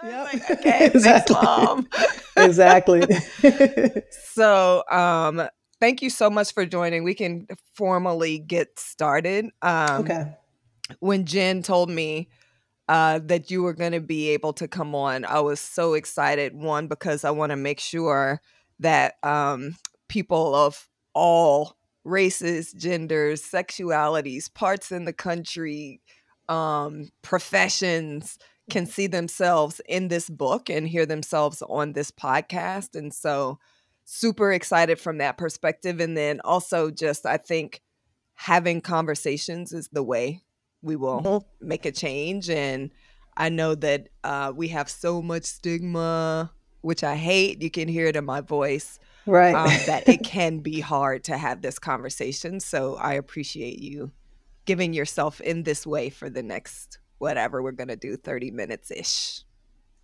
I was Yep. like, okay, Exactly. thanks, Mom. Exactly. So, thank you so much for joining. We can formally get started. Okay. When Jen told me that you were going to be able to come on, I was so excited. One, because I want to make sure that people of all races, genders, sexualities, parts in the country, professions can see themselves in this book and hear themselves on this podcast. And so super excited from that perspective. And then also just, I think having conversations is the way we will Mhm. make a change. And I know that we have so much stigma, which I hate. You can hear it in my voice, Right. that it can be hard to have this conversation. So I appreciate you giving yourself in this way for the next, whatever we're going to do, 30 minutes ish.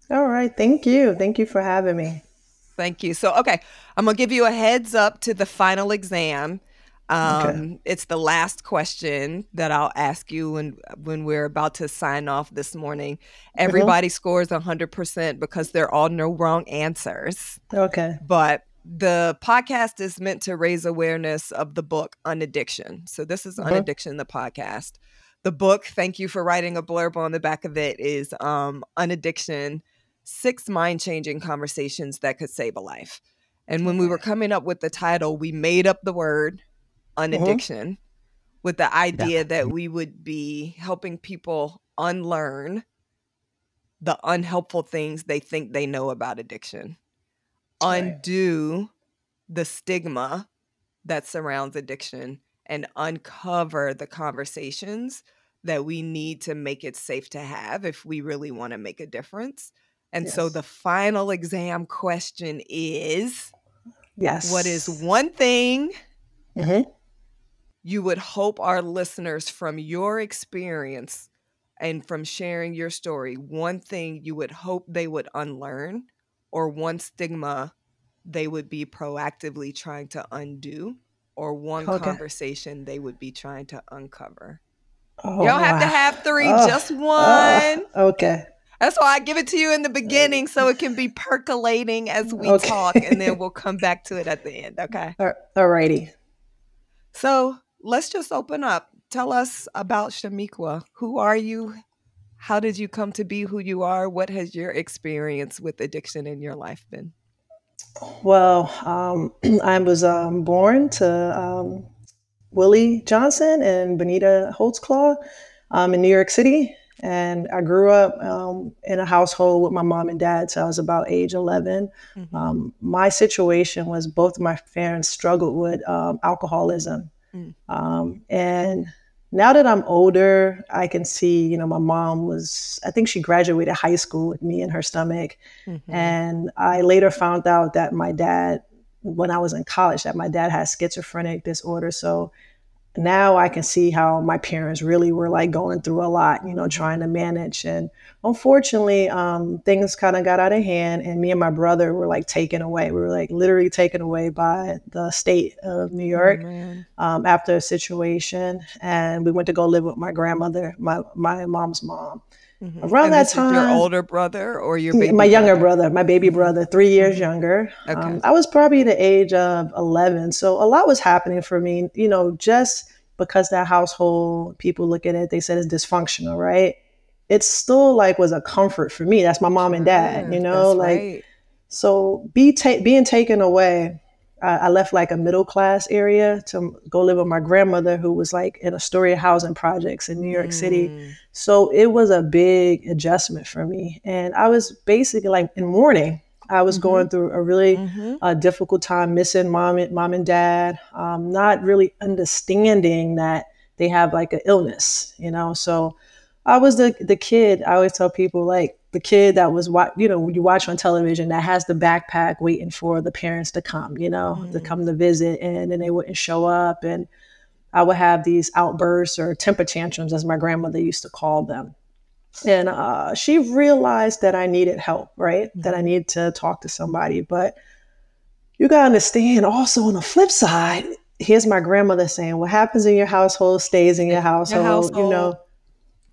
All right. Thank you. Thank you for having me. Thank you. So, okay, I'm going to give you a heads up to the final exam. Okay. It's the last question that I'll ask you when we're about to sign off this morning. Mhm. Everybody scores 100% because they're all no wrong answers. Okay. But the podcast is meant to raise awareness of the book Unaddiction. So this is Mhm. Unaddiction, the podcast. The book, thank you for writing a blurb on the back of it, is Unaddiction, 6 mind-changing conversations that could save a life. And when we Okay. were coming up with the title, we made up the word Mhm. unaddiction with the idea Definitely. that we would be helping people unlearn the unhelpful things they think they know about addiction, Right. undo the stigma that surrounds addiction, and uncover the conversations that we need to make it safe to have if we really want to make a difference. And so Yes. the final exam question is, Yes. what is one thing Mhm. you would hope our listeners, from your experience and from sharing your story, one thing you would hope they would unlearn, or one stigma they would be proactively trying to undo, or one Okay. conversation they would be trying to uncover? Oh, You don't have to wow. have 3, Oh. just one. Okay. That's why I give it to you in the beginning so it can be percolating as we Okay. talk, and then we'll come back to it at the end, okay? All righty. So let's just open up. Tell us about Chamique. Who are you? How did you come to be who you are? What has your experience with addiction in your life been? Well, I was born to Willie Johnson and Benita Holdsclaw in New York City. And I grew up in a household with my mom and dad till I was about age 11. Mm-hmm. My situation was both of my parents struggled with alcoholism. And now that I'm older, I can see, my mom was, I think she graduated high school with me in her stomach. Mm-hmm. And I later found out that my dad, when I was in college, that my dad had schizophrenic disorder. So now I can see how my parents really were like going through a lot, trying to manage. And unfortunately, things kind of got out of hand, and me and my brother were like taken away. We were like literally taken away by the state of New York after a situation. And we went to go live with my grandmother, my mom's mom. Mm-hmm. Around And that this time, is your older brother or your baby my younger brother? my baby brother, 3 years younger. Okay. I was probably the age of 11. So a lot was happening for me, just because that household, people look at it, they said it's dysfunctional, right? It still like was a comfort for me. That's my mom and dad, That's like, right. so being taken away, I left like a middle class area to go live with my grandmother, who was like in Astoria housing projects in New York City. So it was a big adjustment for me. And I was basically like in mourning. I was going through a really difficult time, missing mom and dad, not really understanding that they have like an illness, So I was the kid. I always tell people, like, the kid that was, when you watch on television, that has the backpack waiting for the parents to come, to come to visit, and then they wouldn't show up. And I would have these outbursts or temper tantrums, as my grandmother used to call them. And she realized that I needed help, right? That I needed to talk to somebody. But you got to understand also, on the flip side, here's my grandmother saying, what happens in your household stays in your household,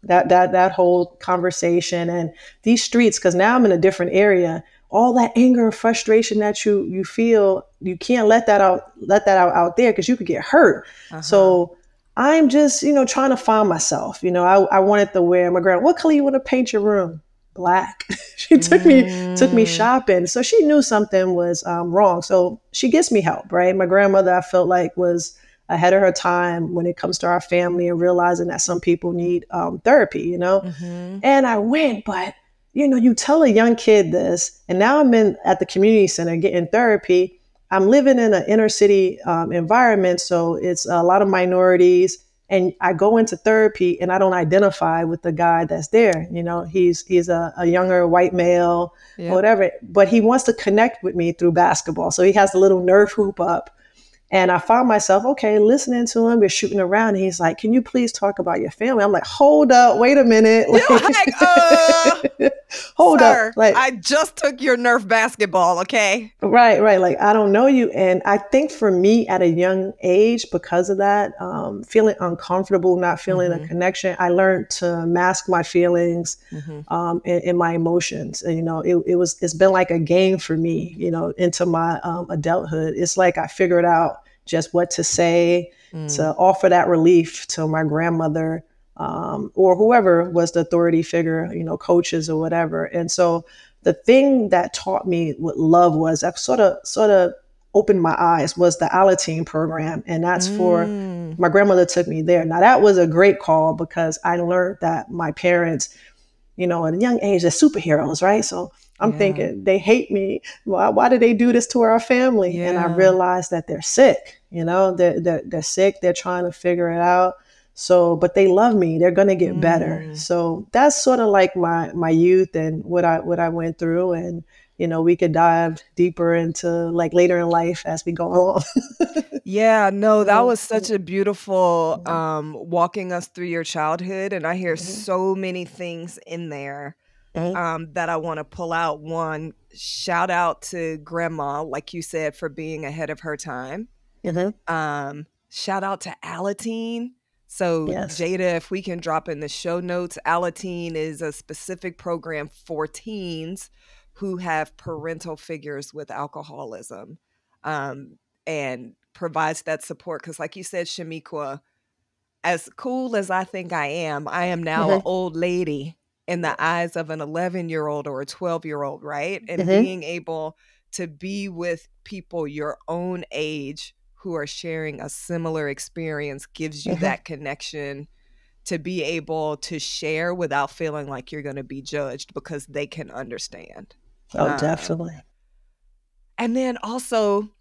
that whole conversation and these streets, because now I'm in a different area. All that anger and frustration that you feel, you can't let that out there because you could get hurt. So I'm just, trying to find myself. I wanted to wear my grandma. What color you want to paint your room? Black. She took me shopping. So she knew something was wrong. So she gets me help, right? My grandmother, I felt like, was ahead of her time when it comes to our family and realizing that some people need therapy, And I went, but you tell a young kid this, and now I'm at the community center getting therapy. I'm living in an inner city environment, so it's a lot of minorities. And I go into therapy, and I don't identify with the guy that's there. He's a younger white male, or whatever, but he wants to connect with me through basketball. So he has a little Nerf hoop up. And I found myself, listening to him. We're shooting around. And he's like, can you please talk about your family? I'm like, hold up, wait a minute. Hold sir, up. Like, I just took your Nerf basketball, okay? Right. Like, I don't know you. And I think for me at a young age, because of that, feeling uncomfortable, not feeling a connection, I learned to mask my feelings and my emotions. And, it's been like a game for me, into my adulthood. It's like I figured out just what to say to offer that relief to my grandmother or whoever was the authority figure, coaches or whatever. And so the thing that taught me what love was, that sort of opened my eyes, was the Alateen program. And that's for, my grandmother took me there. Now that was a great call because I learned that my parents, at a young age, they're superheroes, right? So I'm thinking, they hate me. Why did they do this to our family? And I realized that they're sick, they're sick. They're trying to figure it out. So, but they love me. They're going to get better. So that's sort of like my youth and what I went through. And, we could dive deeper into like later in life as we go along. That was such a beautiful walking us through your childhood. And I hear so many things in there that I want to pull out. One, shout out to grandma, like you said, for being ahead of her time. Shout out to Alateen. So Jada, if we can drop in the show notes, Alateen is a specific program for teens who have parental figures with alcoholism, and provides that support. Because like you said, Chamique, as cool as I think I am now an old lady in the eyes of an 11-year-old or a 12-year-old, right? And being able to be with people your own age who are sharing a similar experience gives you that connection to be able to share without feeling like you're going to be judged because they can understand. Oh, definitely. And then also,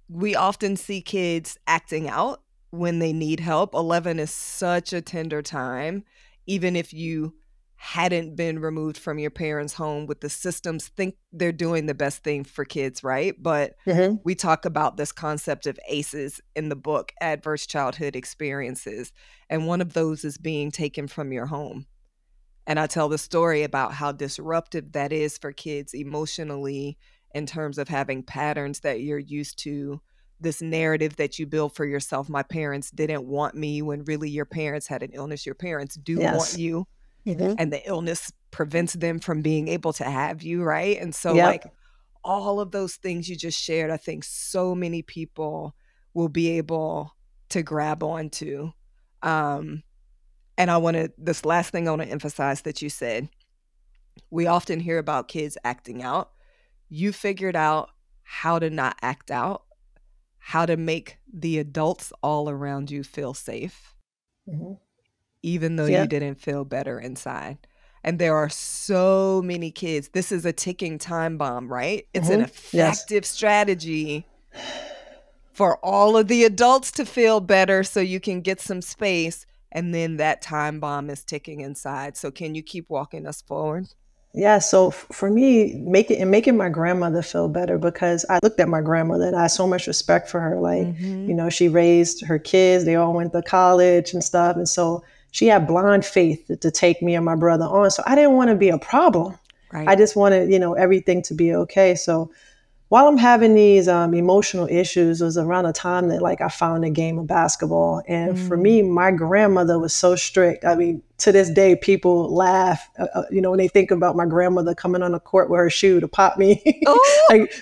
we often see kids acting out when they need help. 11 is such a tender time. Even if you hadn't been removed from your parents' home, with the systems think they're doing the best thing for kids, right? But we talk about this concept of ACEs in the book, adverse childhood experiences. And one of those is being taken from your home. And I tell the story about how disruptive that is for kids emotionally in terms of having patterns that you're used to, this narrative that you build for yourself. My parents didn't want me, when really your parents had an illness. Your parents do want you. And the illness prevents them from being able to have you, right? And so like all of those things you just shared, I think so many people will be able to grab onto. And this last thing I want to emphasize that you said, we often hear about kids acting out. You figured out how to not act out, how to make the adults all around you feel safe. Even though you didn't feel better inside. And there are so many kids. This is a ticking time bomb, right? It's an effective strategy for all of the adults to feel better so you can get some space. And then that time bomb is ticking inside. So can you keep walking us forward? Yeah. So for me, making my grandmother feel better, because I looked at my grandmother and I had so much respect for her. Like, she raised her kids. They all went to college and stuff. And so she had blind faith to take me and my brother on. So I didn't want to be a problem. Right. I just wanted, everything to be okay. So while I'm having these emotional issues, it was around the time that like I found a game of basketball. And for me, my grandmother was so strict. I mean, to this day, people laugh, when they think about my grandmother coming on the court with her shoe to pop me. Oh. Like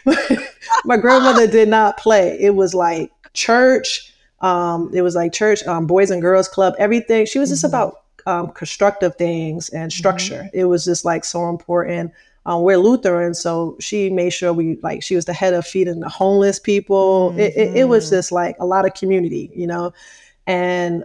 my grandmother did not play. It was like church. It was like church, Boys and Girls Club, everything. She was just about constructive things and structure. It was just like so important. We're Lutheran, so she made sure she was the head of feeding the homeless people. It was just like a lot of community, and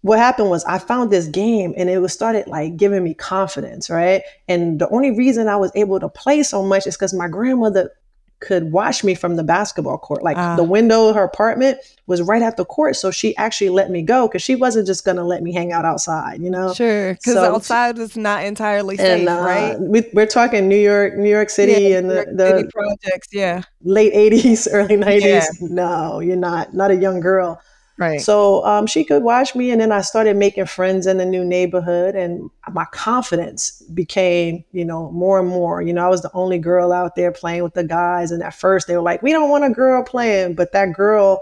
what happened was I found this game and it was started like giving me confidence, right? And the only reason I was able to play so much is because my grandmother could watch me from the basketball court. Like the window of her apartment was right at the court. So she actually let me go because she wasn't just going to let me hang out outside, Sure. Because outside is not entirely safe, right? We're talking New York City and the projects. Yeah. Late 80s, early 90s. Yeah. No, you're not a young girl. Right. So she could watch me, and then I started making friends in the new neighborhood, and my confidence became, more and more. I was the only girl out there playing with the guys, and at first they were like, "We don't want a girl playing," but that girl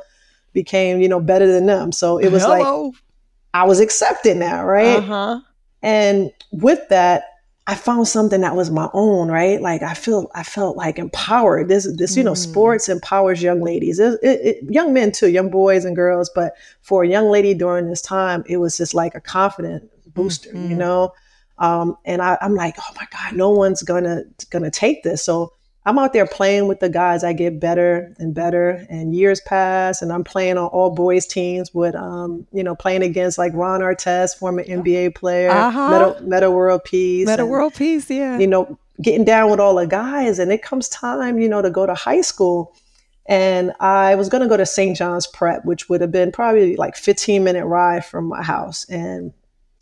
became, better than them. So it was like I was accepted now, right? And with that, I found something that was my own, right? Like I felt like empowered. This, sports empowers young ladies, young men too, young boys and girls. But for a young lady during this time, it was just like a confidence booster, And I'm like, oh my God, no one's gonna take this. So I'm out there playing with the guys. I get better and better, and years pass, and I'm playing on all boys teams with, playing against like Ron Artest, former NBA player, Meta World Peace. World Peace, yeah. Getting down with all the guys, and it comes time, to go to high school. And I was going to go to St. John's Prep, which would have been probably like 15-minute ride from my house. And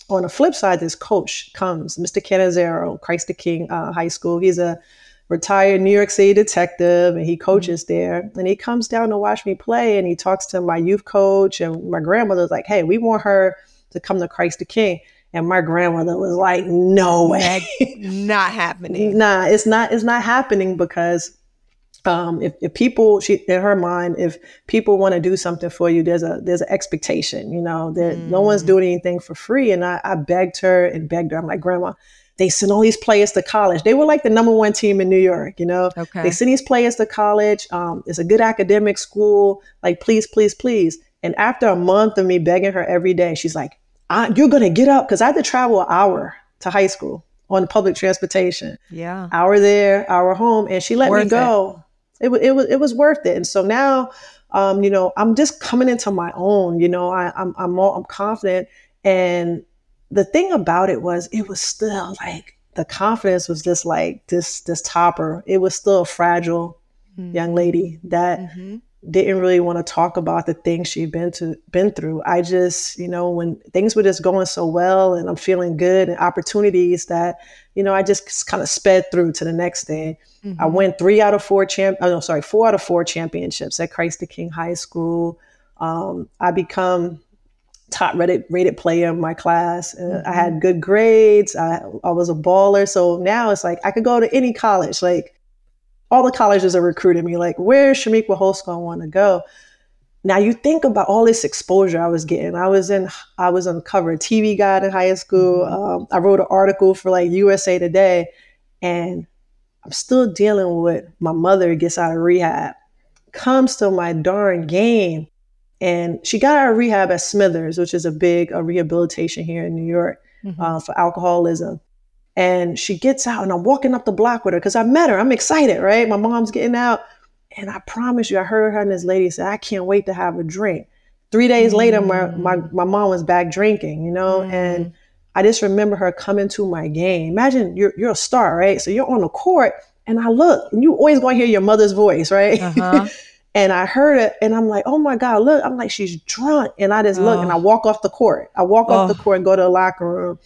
on the flip side, this coach comes, Mr. Canizero, Christ the King High School. He's a retired New York City detective, and he coaches there. And he comes down to watch me play, and he talks to my youth coach, and my grandmother's like, "Hey, we want her to come to Christ the King." And my grandmother was like, "No way, not happening." Nah, it's not happening because if people, in her mind, if people want to do something for you, there's an expectation, that no one's doing anything for free. And I begged her. I'm like, "Grandma, they send all these players to college." They were like the number one team in New York, Okay. They send these players to college. It's a good academic school. Like, please, please, please. And after a month of me begging her every day, she's like, "You're going to get up." Because I had to travel an hour to high school on public transportation. Yeah. Hour there, hour home. And she let me go. It was worth it. And so now, I'm just coming into my own, I'm confident. And the thing about it was still like the confidence was just like this topper. It was still a fragile young lady that didn't really want to talk about the things she'd been through. I just, when things were just going so well and I'm feeling good and opportunities that, I just kind of sped through to the next thing. I won 4 out of 4 championships at Christ the King High School. I become top rated player in my class. I had good grades. I was a baller. So now it's like I could go to any college. Like all the colleges are recruiting me. Like, where's Chamique Holdsclaw want to go? Now you think about all this exposure I was getting. I was on the cover of TV Guide in high school. I wrote an article for like USA Today, and I'm still dealing with my mother gets out of rehab, comes to my darn game. And she got out of rehab at Smithers, which is a big rehabilitation here in New York for alcoholism. And she gets out, and I'm walking up the block with her because I met her. I'm excited, right? My mom's getting out. And I promise you, I heard her and this lady say, "I can't wait to have a drink." 3 days later, my mom was back drinking, and I just remember her coming to my game. Imagine you're a star, right? So you're on the court, and I look, and you always going to hear your mother's voice, right? And I heard it, and I'm like, "Oh my God, look." I'm like, "She's drunk." And I just look, and I walk off the court. I walk off the court and go to the locker room.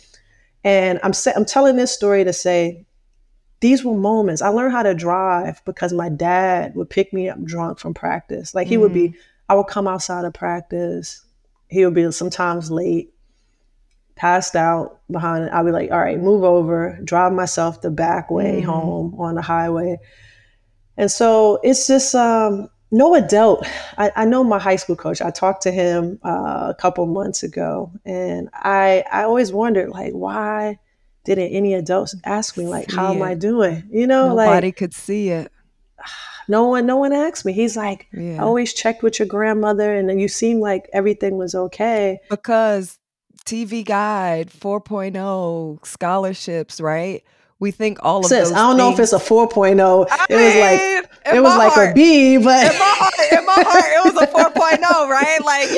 And I'm telling this story to say, these were moments. I learned how to drive because my dad would pick me up drunk from practice. Like I would come outside of practice. He would be sometimes late, passed out behind it. I'd be like, "All right, move over," drive myself the back way home on the highway. And so it's just no adult. I know my high school coach. I talked to him a couple months ago, and I always wondered, like, why didn't any adults ask me, like, how See am I it. doing? You know, like Nobody could see it. no one asked me. He's like, I Yeah. always checked with your grandmother, and then you seemed like everything was okay. Because TV Guide 4.0 scholarships, right? We think all of Sis, I those don't know if it's a things. 4.0. I It was like mean, it in was my like a heart, B, but it was a 4.0, right? Like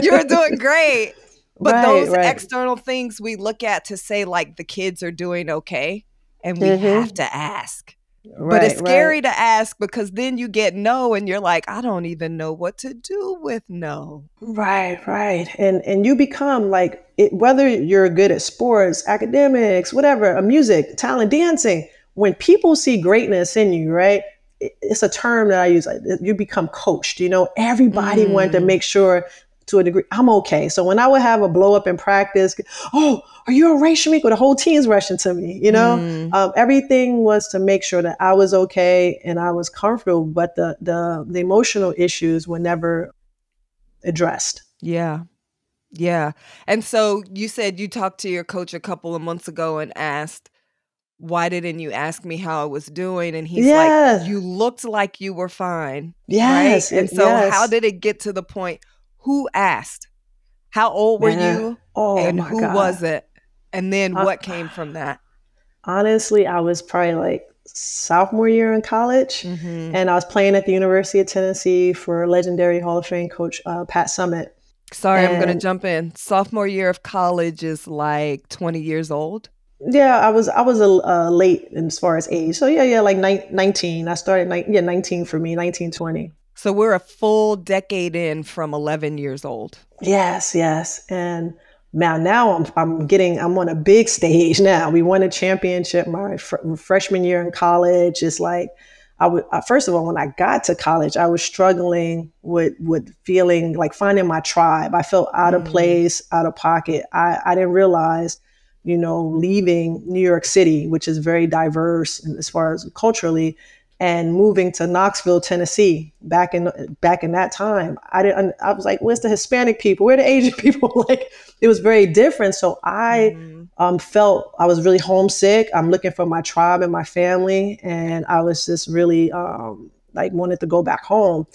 you were doing great. But right, those right. external things we look at to say like the kids are doing okay, and we have Mm-hmm. to ask. But it's Right, right. scary to ask because then you get no and you're like, I don't even know what to do with no. Right, right. And you become like whether you're good at sports, academics, whatever, music, talent, dancing, when people see greatness in you, right? It's a term that I use. Like, you become coached. You know, everybody wanted to Mm, make sure to a degree I'm okay. So when I would have a blow up in practice, oh, are you all right, Chamique? Well, the whole team's rushing to me. You know, mm, everything was to make sure that I was okay and I was comfortable. But the emotional issues were never addressed. yeah. Yeah. And so you said you talked to your coach a couple of months ago and asked, why didn't you ask me how I was doing? And he's like, Yes, you looked like you were fine. Right. yes, And so how yes, did it get to the point? Who asked? How old were man. you? Oh And my who God. was it? And then Uh, what came from that? Honestly, I was probably like sophomore year in college, Hmm. and I was playing at the University of Tennessee for legendary Hall of Fame coach Pat Summitt. Sorry, I'm going to And jump in. Sophomore year of college is like 20 years old. yeah, I was a late as far as age. So yeah, like 19. I started 19 for me, 1920. So we're a full decade in from 11 years old. Yes, yes. And now I'm on a big stage now. We won a championship my freshman year in college. It's like first of all, when I got to college, I was struggling with feeling like finding my tribe. I felt out of Mm, place, out of pocket. I didn't realize, leaving New York City, which is very diverse as far as culturally, and moving to Knoxville, Tennessee, back in that time, I was like, where's the Hispanic people? Where are the Asian people? Like, it was very different. So I mm, felt I was really homesick. I'm looking for my tribe and my family, and I was just really like wanted to go back home.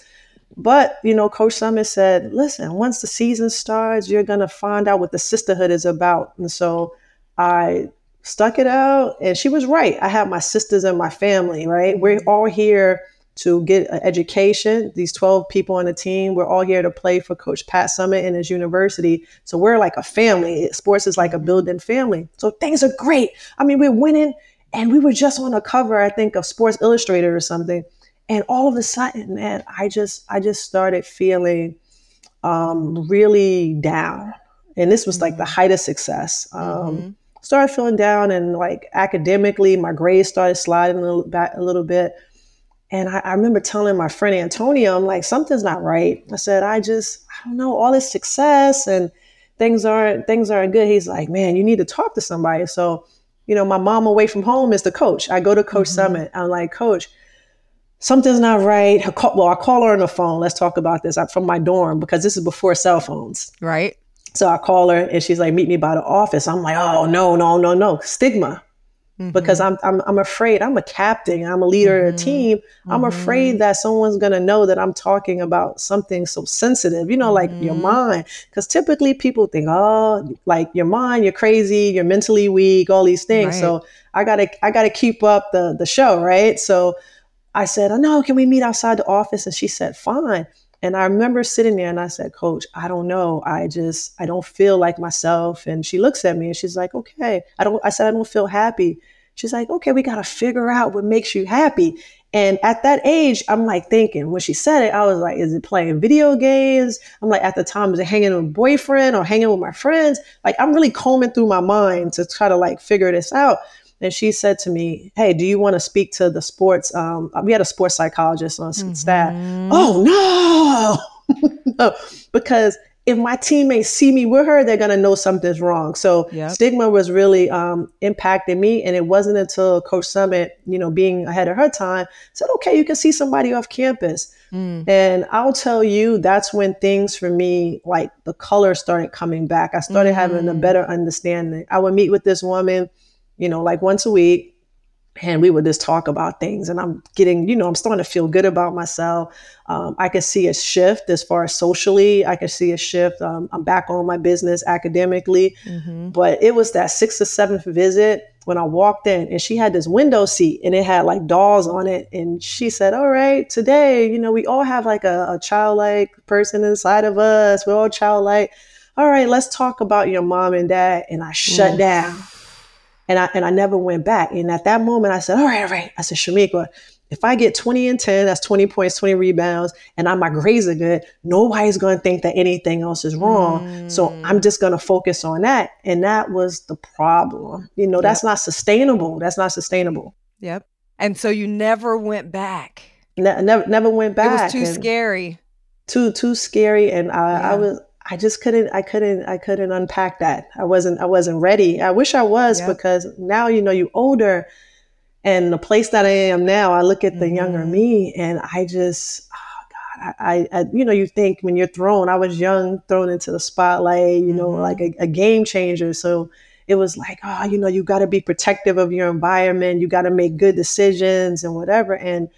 But Coach Summit said, "Listen, once the season starts, you're gonna find out what the sisterhood is about." And so I stuck it out, and she was right. I have my sisters and my family. Right, we're mm, all here to get an education. These 12 people on the team, we're all here to play for Coach Pat Summit and his university. So we're like a family. Sports is like a mhm. built-in family. So things are great. I mean, we're winning, and we were just on a cover, I think, of Sports Illustrated or something. And all of a sudden, man, I just started feeling really down. And this was like the Mm, height of success. mhm. Started feeling down, and like academically, my grades started sliding back a little bit. And I remember telling my friend Antonio, I'm like, something's not right. I said, I don't know, all this success and things aren't good. He's like, man, you need to talk to somebody. So, my mom away from home is the coach. I go to Coach Mhm. Summit. I'm like, Coach, something's not right. I call her on the phone. Let's talk about this. I'm from my dorm because this is before cell phones. Right? So I call her and she's like, meet me by the office. I'm like, oh no, no, no, no. Stigma. Because Mhm. I'm afraid. I'm a captain. I'm a leader of a Mhm. team. I'm afraid Mhm. that someone's gonna know that I'm talking about something so sensitive, like your Mhm. mind. Because typically people think, oh, like your mind, you're crazy, you're mentally weak, all these things. Right. So I gotta keep up the show, right? So I said, oh no, can we meet outside the office? And she said, fine. And I remember sitting there and I said, Coach, I don't know. I don't feel like myself. And she looks at me and she's like, okay. I said, I don't feel happy. She's like, okay, we got to figure out what makes you happy. And at that age, I'm like thinking, when she said it, I was like, is it playing video games? I'm like, at the time, is it hanging with a boyfriend or hanging with my friends? Like, I'm really combing through my mind to try to like figure this out. And she said to me, hey, do you want to speak to the sports? We had a sports psychologist on staff. Mhm. Oh, no. No, because if my teammates see me with her, they're going to know something's wrong. So Yep. Stigma was really impacting me. And it wasn't until Coach Summit, being ahead of her time, said, okay, you can see somebody off campus. Mm. And I'll tell you, that's when things for me, like the color started coming back. I started having a better understanding. I would meet with this woman, like once a week. And we would just talk about things, and I'm getting, I'm starting to feel good about myself. I could see a shift as far as socially. I could see a shift. I'm back on my business academically. But it was that 6th or 7th visit when I walked in, and she had this window seat, and it had like dolls on it. And she said, all right, today, we all have like a childlike person inside of us. We're all childlike. All right, let's talk about your mom and dad. And I shut down. And I never went back. And at that moment, I said, all right. I said, Chamique, if I get 20 and 10, that's 20 points, 20 rebounds, and my grades are good, nobody's going to think that anything else is wrong. So I'm just going to focus on that. And that was the problem. That's not sustainable. That's not sustainable. Yep. And so you never went back. Never went back. It was too scary. Too scary. And I just couldn't unpack that. I wasn't ready. I wish I was, because now, you older, and the place that I am now, I look at the younger me, and I just, oh God, I you think when you're I was young, thrown into the spotlight, like a game changer. So it was like, oh, you got to be protective of your environment. You got to make good decisions and whatever. And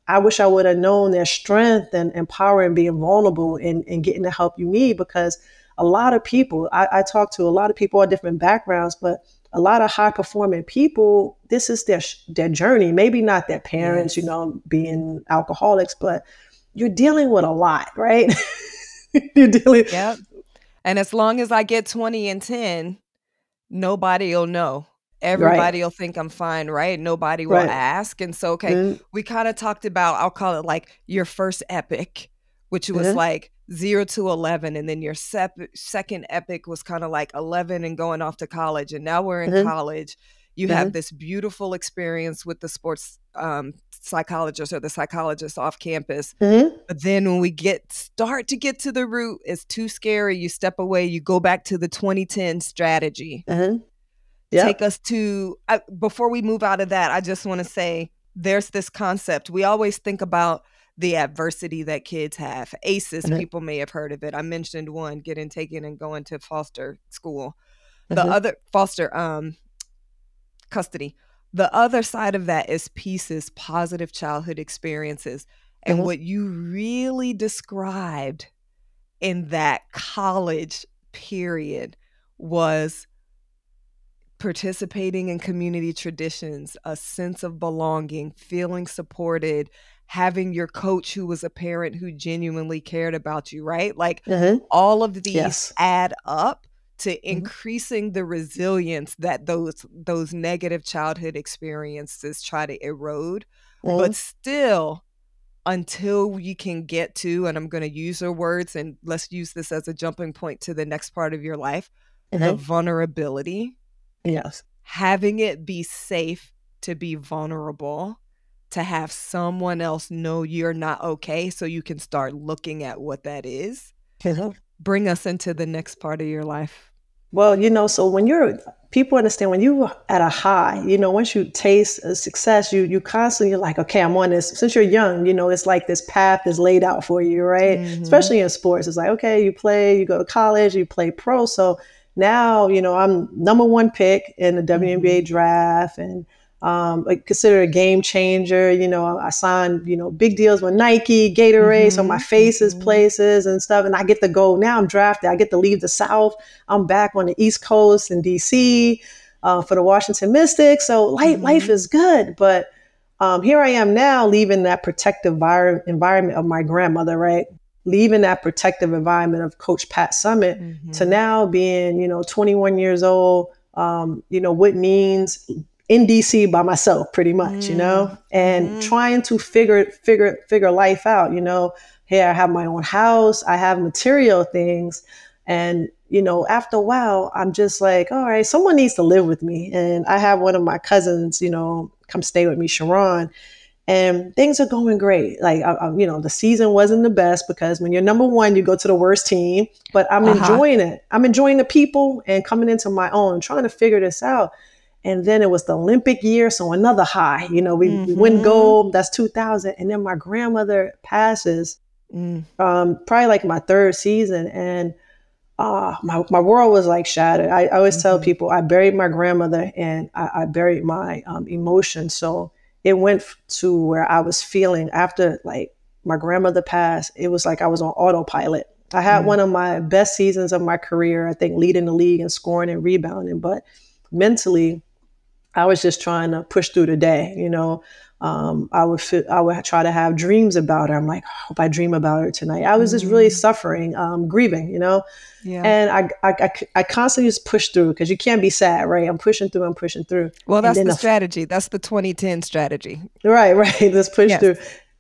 I wish I would have known their strength and power in being vulnerable and getting the help you need, because a lot of people, I talk to a lot of people of different backgrounds, but a lot of high performing people, this is their journey. Maybe not their parents, being alcoholics, but you're dealing with a lot, right? You're dealing. Yep. And as long as I get 20 and 10, nobody will know. Everybody will think I'm fine, right? Nobody will ask. And so, we kind of talked about, I'll call it like your first epic, which was like 0 to 11. And then your second epic was kind of like 11 and going off to college. And now we're in college. You have this beautiful experience with the sports psychologist or the psychologist off campus. But then when we start to get to the root, it's too scary. You step away, you go back to the 2010 strategy. Take us to, before we move out of that, I just want to say there's this concept. We always think about the adversity that kids have. ACEs, people may have heard of it. I mentioned one, getting taken and going to foster school. The other, foster custody. The other side of that is pieces, positive childhood experiences. And what you really described in that college period was participating in community traditions, a sense of belonging, feeling supported, having your coach who was a parent who genuinely cared about you, right? Like all of these add up to increasing the resilience that those negative childhood experiences try to erode. But still, until you can get to, and I'm going to use her words, and let's use this as a jumping point to the next part of your life, the vulnerability. Yes. Having it be safe to be vulnerable, to have someone else know you're not okay so you can start looking at what that is. Bring us into the next part of your life. Well, so people understand when you're at a high, once you taste a success, you constantly, you're like, okay, I'm on this. Since you're young, it's like this path is laid out for you, right? Especially in sports. It's like, okay, you go to college, you play pro. So now, I'm number 1 pick in the WNBA draft, and considered a game changer. I signed, big deals with Nike, Gatorade, so my face is places and stuff. And I get to go, now I'm drafted. I get to leave the South. I'm back on the East Coast in DC for the Washington Mystics. So life is good. But here I am now, leaving that protective environment of my grandmother, right? Leaving that protective environment of Coach Pat Summit to now being, 21 years old, what means in DC by myself, pretty much, and trying to figure life out. Here I have my own house, I have material things, and after a while, I'm just like, all right, someone needs to live with me. And I have one of my cousins, come stay with me, Sharon. and things are going great. Like, the season wasn't the best because when you're number one, you go to the worst team, but I'm Uh-huh. enjoying it. I'm enjoying the people and coming into my own, trying to figure this out. And then it was the Olympic year, so another high. We win Mhm. gold. That's 2000. And then my grandmother passes, Mm. probably like my third season, and my world was like shattered. I always tell Mhm. people I buried my grandmother and I buried my emotions. So it went to where I was feeling after like my grandmother passed. It was like I was on autopilot. I had Mm. one of my best seasons of my career, I think, leading the league and scoring and rebounding. But mentally, I was just trying to push through the day. I would try to have dreams about her. I'm like, I hope I dream about her tonight. I was just really Mm. suffering, grieving, Yeah. and I constantly just push through because you can't be sad, right? I'm pushing through, I'm pushing through. Well, And that's then the strategy. That's the 2010 strategy. right, right, just push Yes. through.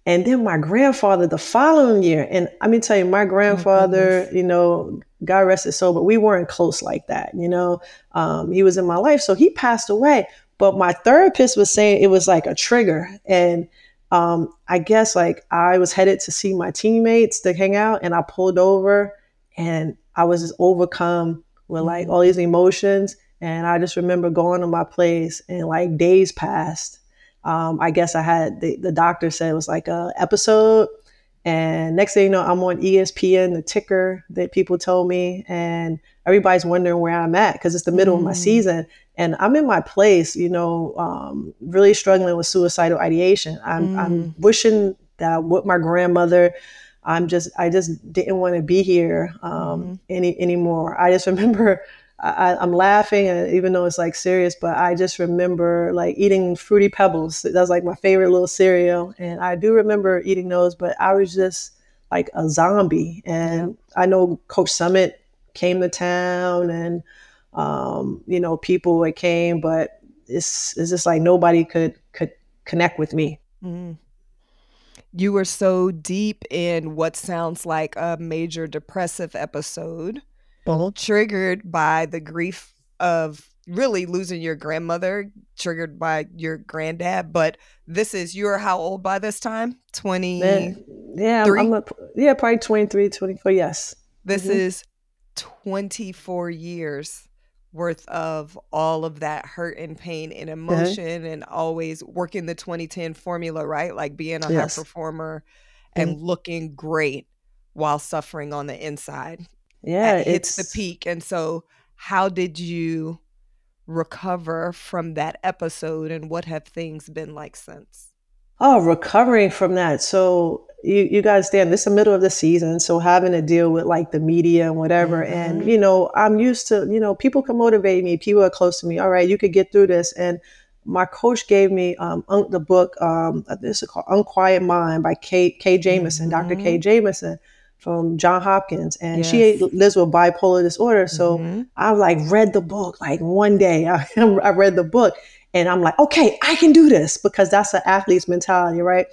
And then my grandfather the following year, and let me tell you, my Oh grandfather, goodness. God rest his soul, but we weren't close like that, he was in my life, so he passed away. But my therapist was saying it was like a trigger. And I guess like I was headed to see my teammates to hang out, and I pulled over, and I was just overcome with like all Mm. these emotions. And I just remember going to my place, and like days passed. I guess I had the doctor said it was like a episode, and next thing you know, I'm on ESPN, the ticker that people told me, and everybody's wondering where I'm at because it's the middle of my Mm. season, and I'm in my place, really struggling with suicidal ideation. I'm Mm. wishing that with my grandmother. I just didn't want to be here Mhm. anymore. I just remember I'm laughing, and even though it's like serious, but I just remember like eating Fruity Pebbles. That was like my favorite little cereal, and I do remember eating those. But I was just like a zombie, Yep. and I know Coach Summit came to town, and people that came, but it's just like nobody could connect with me. Mm. You were so deep in what sounds like a major depressive episode, Mhm. triggered by the grief of really losing your grandmother, triggered by your granddad. But you're how old by this time? Man, 23? yeah, yeah, probably 23, 24. Yes. This Hmm. is 24 years worth of all of that hurt and pain and Uh-huh. emotion, and always working the 2010 formula, right? Like being a high Yes. performer and Mhm. looking great while suffering on the inside Yeah, hits the peak. And so, how did you recover from that episode, and what have things been like since? recovering from that. So you guys understand this is the middle of the season, so having to deal with like the media and whatever. And Mhm. I'm used to, people can motivate me, people are close to me. All right, you could get through this. And my coach gave me the book, this is called Unquiet Mind by K Jameson, Dr. K Mhm. Jameson from John Hopkins. And she Yes. lives with bipolar disorder. So Mhm. I like read the book like one day. I read the book, and I'm like, okay, I can do this, because that's an athlete's mentality, right?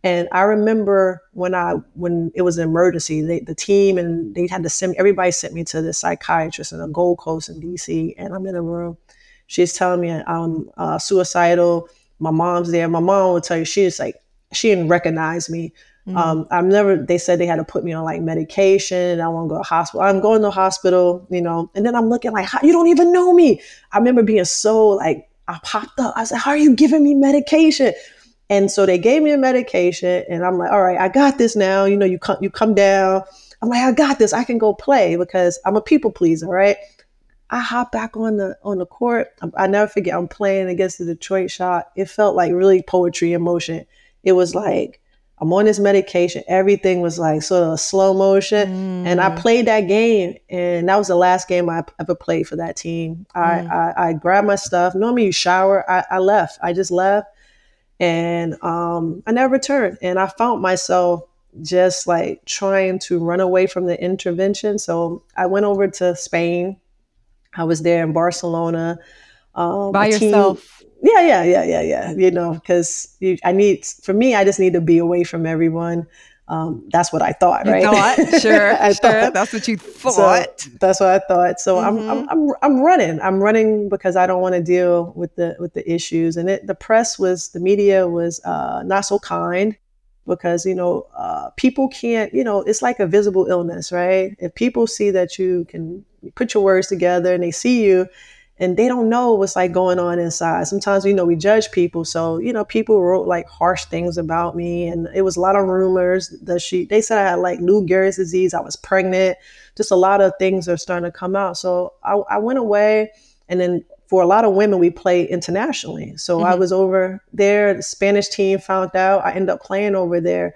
And I remember when it was an emergency, the team, and they had to send everybody sent me to the psychiatrist in a Gold Coast in DC, and I'm in a room. She's telling me I'm suicidal. My mom's there. My mom will tell you she's like she didn't recognize me. Mm. I've never. They said they had to put me on like medication. I want to go to hospital. I'm going to the hospital, and then I'm looking like, you don't even know me. I remember being so like I popped up. I was like, how are you giving me medication? And so they gave me a medication, and I'm like, all right, I got this now. You come down. I'm like, I got this. I can go play because I'm a people pleaser, right? I hop back on the court. I never forget. I'm playing against the Detroit Shot. It felt like really poetry in motion. It was like I'm on this medication. Everything was like sort of slow motion, and I Mm. played that game, and that was the last game I ever played for that team. I Mm. I grabbed my stuff. Normally you shower. I left. I just left, and I never returned. And I found myself just like trying to run away from the intervention. So I went over to Spain. I was there in Barcelona. A By team. yourself. Yeah, yeah, yeah, yeah, yeah. Because for me, I just need to be away from everyone. That's what I thought, You right? thought, sure, I sure. thought. That's what you So thought. that's what I thought. So Mm-hmm. I'm running. I'm running because I don't want to deal with the issues. And the media was not so kind, because people can't. It's like a visible illness, right? If people see that you can put your words together and they see you, and they don't know what's like going on inside. Sometimes, we judge people. So, people wrote like harsh things about me, and it was a lot of rumors they said I had like Lou Gehrig's disease. I was pregnant. Just a lot of things are starting to come out. So I went away, and then for a lot of women, we play internationally. So I Mm-hmm. was over there. The Spanish team found out. I ended up playing over there.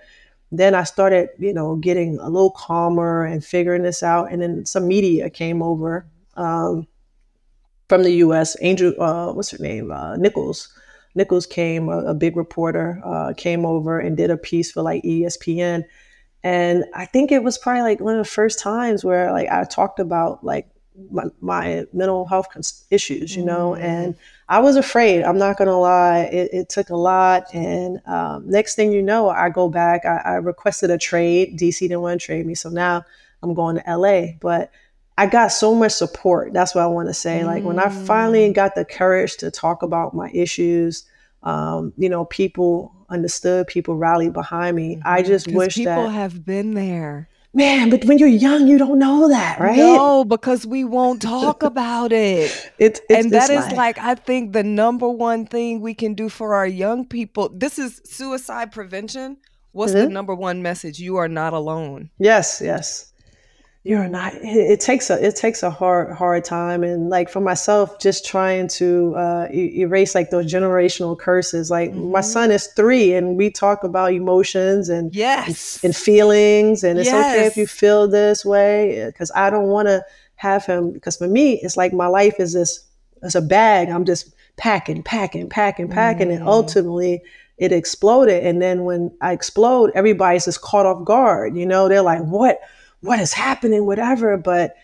Then I started, getting a little calmer and figuring this out. And then some media came over. From the U.S. Angel, what's her name? Nichols. Nichols came, a big reporter, came over and did a piece for like ESPN. And I think it was probably like one of the first times where like I talked about like my mental health issues, and I was afraid. I'm not going to lie. It took a lot. And next thing you know, I go back. I requested a trade. DC didn't want to trade me. So now I'm going to LA. But I got so much support. That's what I want to say. Like when I finally got the courage to talk about my issues, people understood, people rallied behind me. I just Because wish people that, have been there. man, but when you're young, you don't know that, right? No, because we won't talk about it. It's And that it's is like, like, I think the number one thing we can do for our young people. This is suicide prevention. What's the mhm. number one message? You are not alone. Yes, yes. You're not. It takes a hard time, and like for myself, just trying to erase like those generational curses. Like my Hmm. son is 3, and we talk about emotions and Yes. feelings, and it's okay if you Yes. feel this way, because I don't want to have him. Because for me, it's like my life is this. It's a bag. I'm just packing, packing, packing, packing, and Mm. ultimately it exploded. And then when I explode, everybody's just caught off guard. They're like, what is happening, whatever. But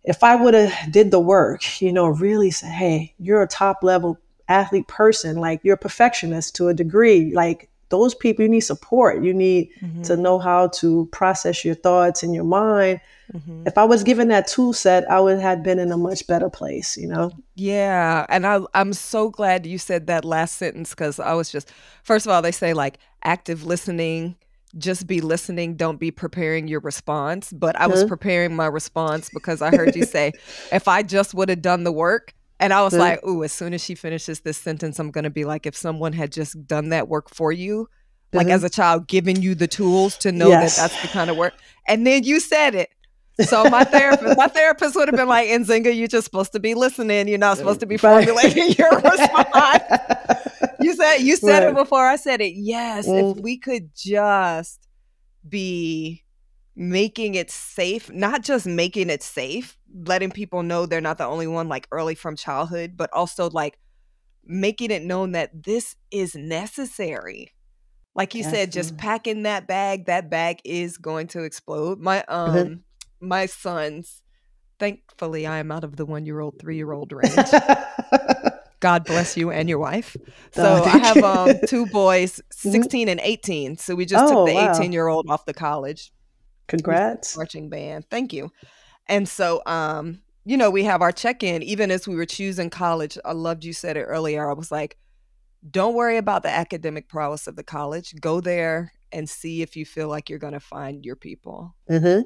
if I would have did the work, really say, hey, you're a top level athlete person, like you're a perfectionist to a degree, like those people, you need support. You need to Hmm. know how to process your thoughts in your mind. Hmm. If I was given that tool set, I would have been in a much better place. Yeah. And I'm so glad you said that last sentence, because I was just, first of all, they say like active listening, just be listening, don't be preparing your response. But I was Huh? preparing my response because I heard you say, if I just would have done the work. And I was Huh? like, ooh, as soon as she finishes this sentence, I'm going to be like, if someone had just done that work for you, like Uh-huh. as a child, giving you the tools to know that Yes. that's the kind of work. And then you said it. So my therapist would have been like, Nzginga, you're just supposed to be listening. You're not supposed to be Right. formulating your response. You said it Right. before I said it. Yes, if Mm, we could just be making it safe, not just making it safe, letting people know they're not the only one, like early from childhood, but also like making it known that this is necessary. Like you said, just definitely. packing that bag is going to explode. Uh-huh. My sons, thankfully I am out of the 1-year old, 3-year-old range. God bless you and your wife. So I Thank have you. two boys, Mhm. 16 and 18. So we just took Oh, the wow. 18-year-old off the college. He's in the Congrats. marching band. Thank you. And so we have our check-in even as we were choosing college. I loved you said it earlier. I was like, don't worry about the academic prowess of the college. Go there and see if you feel like you're going to find your people. Uh-huh.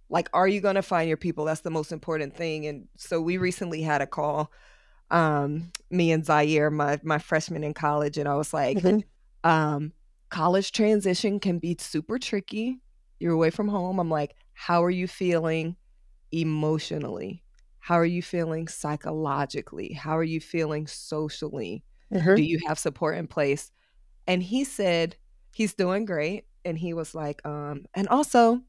Like, are you going to find your people? That's the most important thing. And so we recently had a call, me and Zaire, my freshman in college, and I was like, Uh-huh. um, college transition can be super tricky. You're away from home. I'm like, how are you feeling emotionally? How are you feeling psychologically? How are you feeling socially? Uh-huh. Do you have support in place? And he said he's doing great. And he was like, and also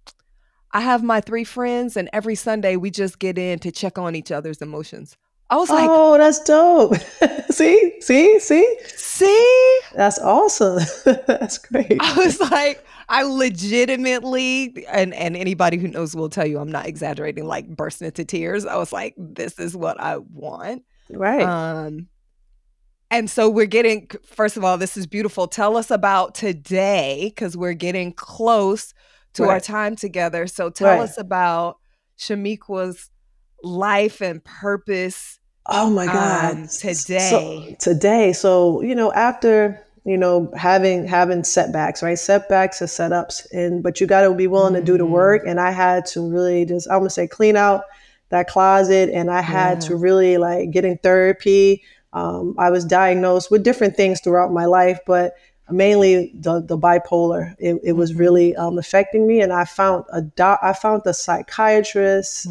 I have my 3 friends, and every Sunday we just get in to check on each other's emotions. I was like, Oh, that's dope. See? see? That's awesome. That's great. I was like, I legitimately, and anybody who knows will tell you I'm not exaggerating, like bursting into tears. I was like, this is what I want. Right. Um, And so we're getting, first of all, this is beautiful. Tell us about today, because we're getting close to our time together. So tell us about Chamique's life and purpose. Oh my God. Today. So, you know, after, you know, having setbacks, right? Setbacks are setups, but you got to be willing to do the work. And I had to really just, I'm gonna say, clean out that closet. And I had to really like get in therapy. I was diagnosed with different things throughout my life, but mainly the bipolar. It was really affecting me. And I found a psychiatrist,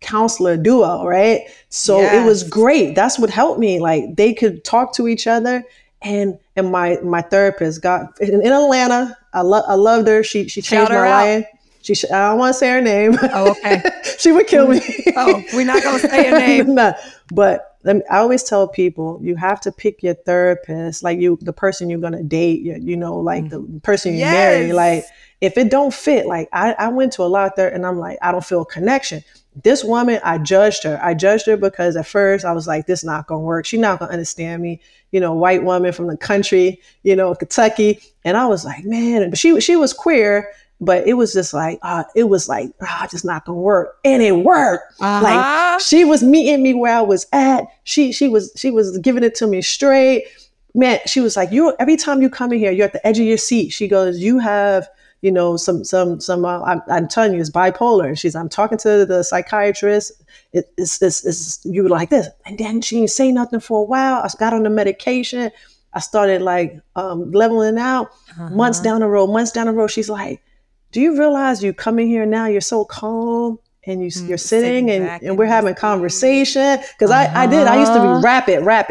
counselor duo, right? So it was great. That's what helped me. Like they could talk to each other. And my therapist got in Atlanta. I loved her. She changed my life. I don't want to say her name. Oh, okay. She would kill me. Oh, we're not going to say her name. No. But I always tell people, you have to pick your therapist, like the person you're going to date, you know, like the person you marry. Like if it don't fit, like I went to a lot there and I'm like, I don't feel a connection. This woman, I judged her. I judged her because at first I was like, this is not going to work. She's not going to understand me. You know, white woman from the country, you know, Kentucky. And I was like, man, but she was queer. But it was just like, just not gonna work. And it worked. Like she was meeting me where I was at. She was giving it to me straight. Man, she was like, every time you come in here, you're at the edge of your seat. She goes, you have, you know, some I'm telling you, it's bipolar. I'm talking to the psychiatrist. It's you were like this. And then she didn't say nothing for a while. I got on the medication. I started like leveling out. Months down the road, she's like, do you realize you come in here now, you're so calm and you're sitting and we're having conversation? Because I used to be rapid. Da,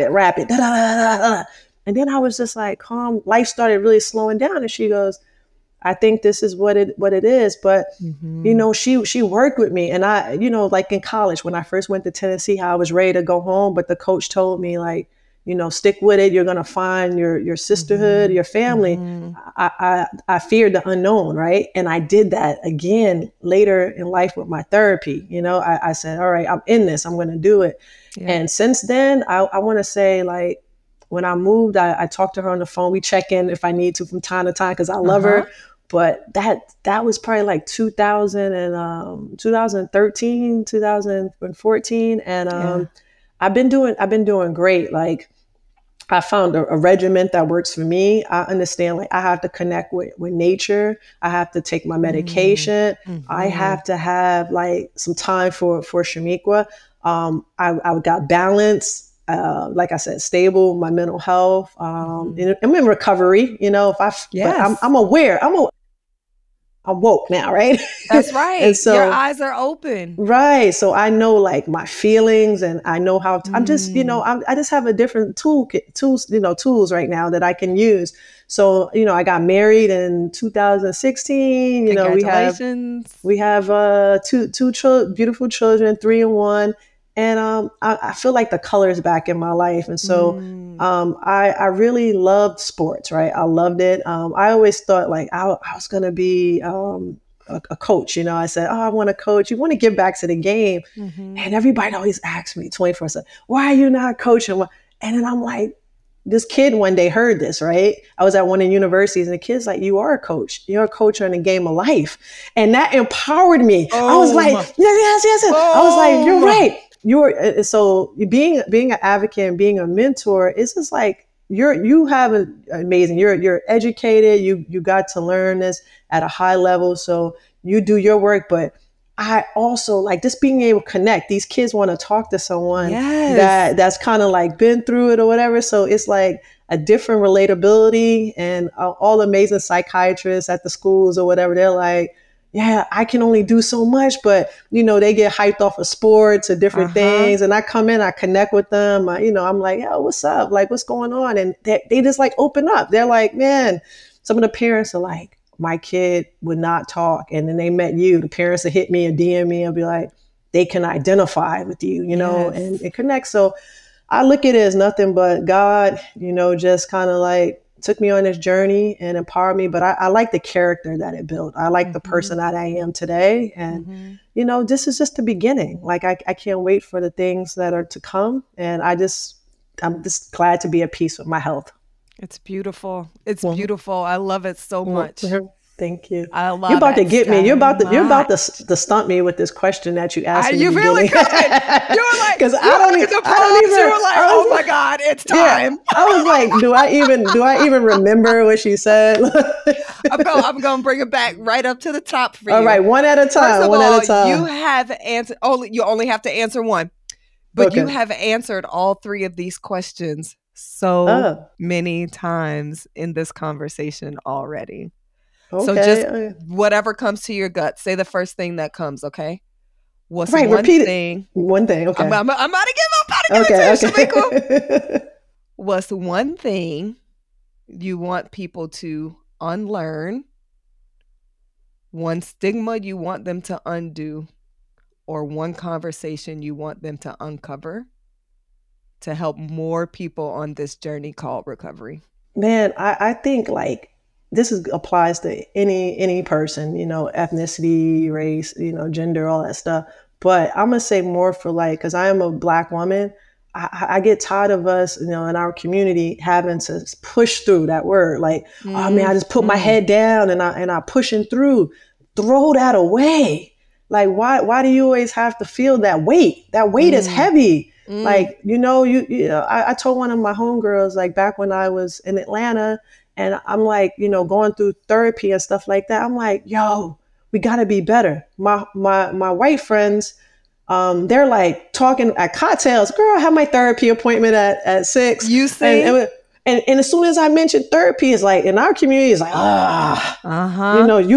da, da, da. And then I was just like calm. Life started really slowing down. And she goes, I think this is what it is. But, you know, she worked with me. And I, you know, like in college, when I first went to Tennessee, how I was ready to go home. But the coach told me like, you know, stick with it. You're going to find your sisterhood, your family. I feared the unknown. Right. And I did that again later in life with my therapy. You know, I said, all right, I'm in this. I'm going to do it. Yeah. And since then, I want to say like when I moved, I talked to her on the phone. We check in if I need to from time to time because I love her. But that was probably like 2013, 2014. And I've been doing great. Like I found a regiment that works for me. I understand like I have to connect with nature. I have to take my medication. I have to have like some time for Chamique. I got balance. Like I said, stable, my mental health. I'm in recovery, you know, but I'm aware. I'm woke now, right? That's right. And so, your eyes are open. Right. So I know like my feelings and I know how I'm just, you know, I just have a different tools right now that I can use. So, you know, I got married in 2016, you know, we have two beautiful children, 3 and 1. And I feel like the color is back in my life. And so I really loved sports, right? I loved it. I always thought like I was going to be a coach. You know, I said, I want to coach. You want to give back to the game. And everybody always asks me 24/7, why are you not coaching? And then I'm like, this kid one day heard this, right? I was at one of the universities and the kid's like, you are a coach. You're a coach in the game of life. And that empowered me. I was like, yes. I was like, you're right. So being an advocate and being a mentor, it's just like you have an amazing. You're educated. You got to learn this at a high level. So you do your work, but I also like just being able to connect. These kids want to talk to someone that's kind of like been through it or whatever. So it's like a different relatability, and all the amazing psychiatrists at the schools or whatever, they're like, yeah, I can only do so much, but you know, they get hyped off of sports or different things. And I come in, I connect with them. You know, I'm like, yo, what's up? Like, what's going on? And they just like open up. They're like, man, some of the parents are like, my kid would not talk. And then they met you. The parents would hit me and DM me and be like, they can identify with you, you know, and connect. So I look at it as nothing but God, you know, just kind of like took me on this journey and empowered me. But I like the character that it built. I like the person that I am today. And, you know, this is just the beginning. Like I can't wait for the things that are to come. And I'm just glad to be at peace with my health. It's beautiful. It's beautiful. I love it so much. Thank you. I love You're about it to get so me. You're about much. to stump me with this question that you asked me. You really could. You were like, because I don't even. You were like, oh my God, it's time. Yeah, I was like, do I even remember what she said? I'm going to bring it back right up to the top for you. All right, one at a time. At a time. You have answered. You only have to answer one, but you have answered all three of these questions so many times in this conversation already. Okay. So just whatever comes to your gut, say the first thing that comes, okay? What's one repeat thing? One thing, okay. I'm about to give it to you, Chamique. What's one thing you want people to unlearn? One stigma you want them to undo? Or one conversation you want them to uncover to help more people on this journey called recovery? Man, I think like this applies to any person, ethnicity, race, gender, all that stuff. But I'm gonna say more for like, because I am a Black woman, I get tired of us, in our community having to push through that word. Like, oh man, I just put my head down and I pushing through. Throw that away. Like, why do you always have to feel that weight? That weight is heavy. Like, I told one of my homegirls, like back when I was in Atlanta, and I'm like, going through therapy and stuff like that. I'm like, yo, we got to be better. My white friends, they're like talking at cocktails. Girl, I have my therapy appointment at 6. You see? And as soon as I mentioned therapy, it's like in our community, it's like,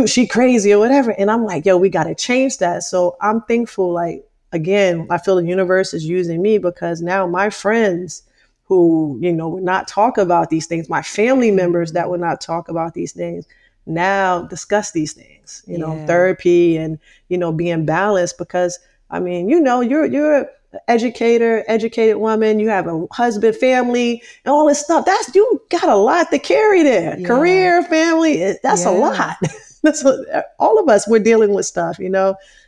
she crazy or whatever. And I'm like, yo, we got to change that. So I'm thankful. Like, again, I feel the universe is using me because now my friends who, would not talk about these things, my family members that would not talk about these things, now discuss these things, therapy and, being balanced because, I mean, you're an educated woman, you have a husband, family, and all this stuff. You got a lot to carry there. Yeah. Career, family, that's a lot. All of us, we're dealing with stuff,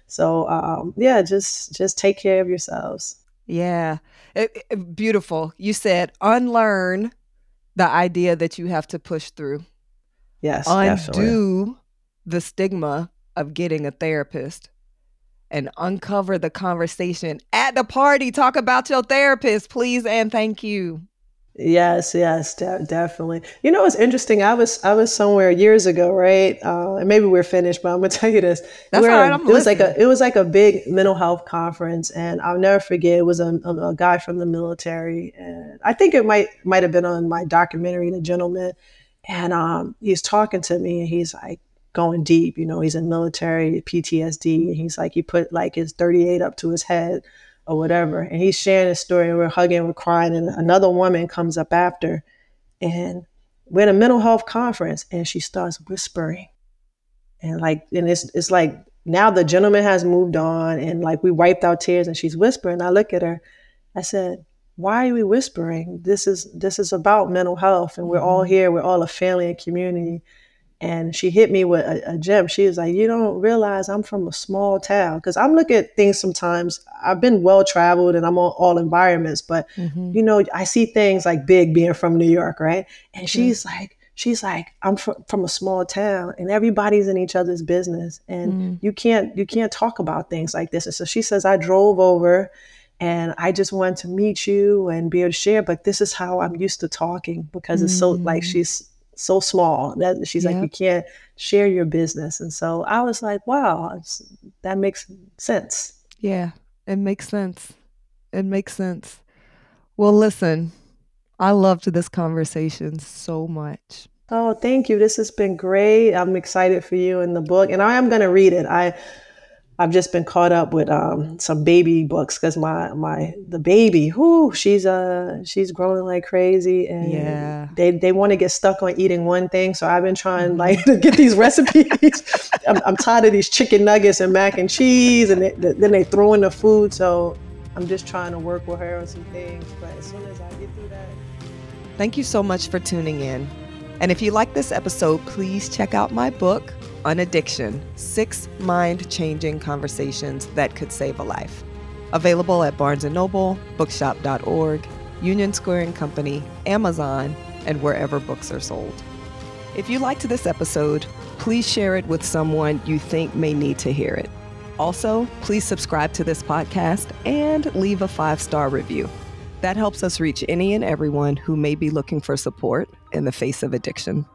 So, just take care of yourselves. Yeah. Beautiful. You said unlearn the idea that you have to push through. Yes, undo definitely. The stigma of getting a therapist and uncover the conversation at the party. Talk about your therapist, please and thank you. Yes, definitely. It's interesting. I was somewhere years ago, right? And maybe we're finished, but I'm gonna tell you this. That's all right. I'm listening. It was like a big mental health conference, and I'll never forget. It was a guy from the military, and I think it might have been on my documentary, The Gentleman. And he's talking to me, and he's like going deep. He's in military PTSD, and he's like he put like his 38 up to his head or whatever. And he's sharing his story and we're hugging, we're crying. And another woman comes up after and we're at a mental health conference and she starts whispering. And it's like now the gentleman has moved on and like we wiped our tears and she's whispering. I look at her, I said, why are we whispering? This is about mental health and we're all here. We're all a family and community. And she hit me with a gem. She was like, you don't realize I'm from a small town. Because I'm looking at things sometimes. I've been well-traveled and I'm on all environments. But, I see things like big being from New York, right? And she's like, I'm from a small town and everybody's in each other's business. And you can't talk about things like this. And so she says, I drove over and I just wanted to meet you and be able to share. But this is how I'm used to talking because it's so like she's so small that she's like, you can't share your business. And so I was like, wow, that makes sense. Yeah, it makes sense. It makes sense. Well, listen, I loved this conversation so much. Oh, thank you. This has been great. I'm excited for you in the book and I am going to read it. I've just been caught up with some baby books because the baby, she's growing like crazy and they want to get stuck on eating one thing. So I've been trying to get these recipes. I'm tired of these chicken nuggets and mac and cheese and then they throw in the food. So I'm just trying to work with her on some things. But as soon as I get through that. Thank you so much for tuning in. And if you like this episode, please check out my book, On Addiction, 6 mind-changing conversations that could save a life. Available at Barnes & Noble, bookshop.org, Union Square and Company, Amazon, and wherever books are sold. If you liked this episode, please share it with someone you think may need to hear it. Also, please subscribe to this podcast and leave a 5-star review. That helps us reach any and everyone who may be looking for support in the face of addiction.